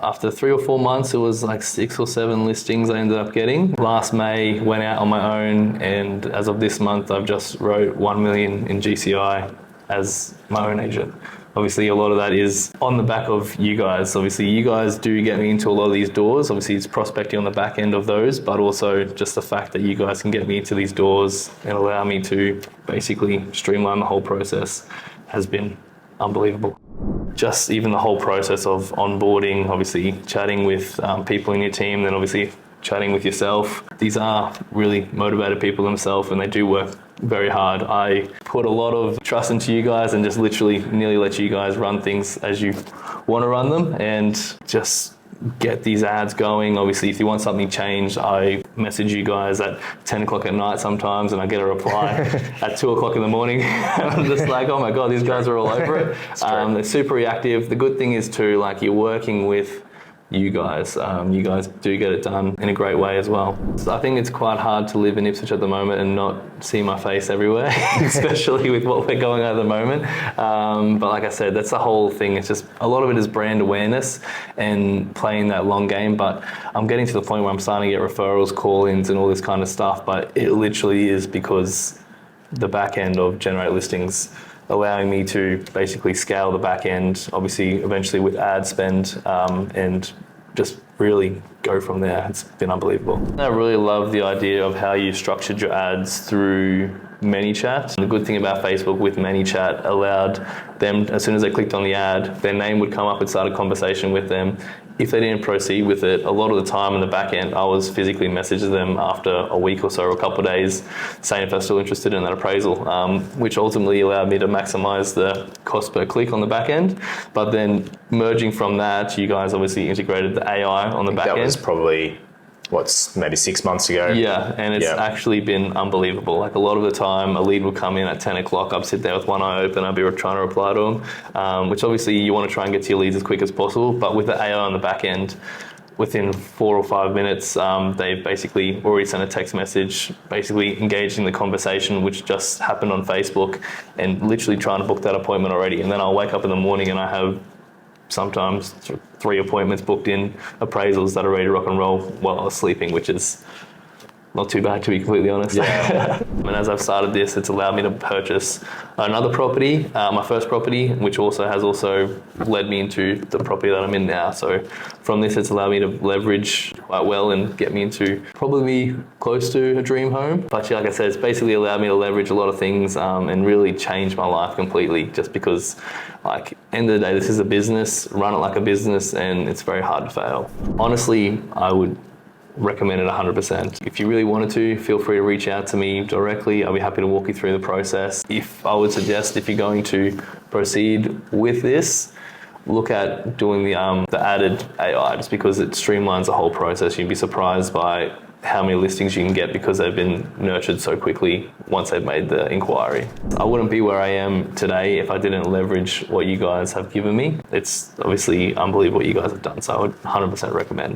After 3 or 4 months, it was like 6 or 7 listings I ended up getting. Last May, went out on my own, and as of this month, I've just wrote 1 million in GCI as my own agent. Obviously, a lot of that is on the back of you guys. Obviously, you guys do get me into a lot of these doors. Obviously, it's prospecting on the back end of those, but also just the fact that you guys can get me into these doors and allow me to basically streamline the whole process has been unbelievable. Just even the whole process of onboarding, obviously chatting with people in your team, then obviously chatting with yourself. These are really motivated people themselves, and they do work very hard. I put a lot of trust into you guys and just literally nearly let you guys run things as you want to run them, and just get these ads going. Obviously, if you want something changed, I message you guys at 10 o'clock at night sometimes, and I get a reply at 2 o'clock in the morning. And I'm just like, oh my God, these guys are all over it. They're super reactive. The good thing is too, like, you're working with you guys. You guys do get it done in a great way as well. So I think it's quite hard to live in Ipswich at the moment and not see my face everywhere, especially with what we're going on at the moment. But like I said, that's the whole thing. It's just a lot of it is brand awareness and playing that long game. But I'm getting to the point where I'm starting to get referrals, call-ins and all this kind of stuff. But it literally is because the back end of Generate Listings allowing me to basically scale the back end, obviously eventually with ad spend, and just really go from there. It's been unbelievable. I really love the idea of how you structured your ads through ManyChat. The good thing about Facebook with ManyChat allowed them, as soon as they clicked on the ad, their name would come up and start a conversation with them. If they didn't proceed with it, a lot of the time in the back end, I was physically messaging them after a week or so, or a couple of days, saying if they're still interested in that appraisal, which ultimately allowed me to maximize the cost per click on the back end. But then merging from that, you guys obviously integrated the AI on the back end. That was probably, maybe 6 months ago? Yeah, and it's actually been unbelievable. Like, a lot of the time, a lead would come in at 10 o'clock, I'd sit there with one eye open, I'd be trying to reply to them, which obviously you want to try and get to your leads as quick as possible, but with the AI on the back end, within 4 or 5 minutes, they basically already sent a text message, basically engaging the conversation, which just happened on Facebook, and literally trying to book that appointment already. And then I'll wake up in the morning and I have sometimes 3 appointments booked in, appraisals that are ready to rock and roll while I was sleeping, which is not too bad, to be completely honest. Yeah. And as I've started this, it's allowed me to purchase another property, my first property, which also has led me into the property that I'm in now. So from this, it's allowed me to leverage quite well and get me into probably close to a dream home. But yeah, like I said, it's basically allowed me to leverage a lot of things and really change my life completely, just because, like, end of the day, this is a business, run it like a business, and it's very hard to fail. Honestly, I would recommend it 100%. If you really wanted to, feel free to reach out to me directly. I'll be happy to walk you through the process. If I would suggest, if you're going to proceed with this, look at doing the added AI, just because it streamlines the whole process. You'd be surprised by how many listings you can get because they've been nurtured so quickly once they've made the inquiry. I wouldn't be where I am today if I didn't leverage what you guys have given me. It's obviously unbelievable what you guys have done, so I would 100% recommend.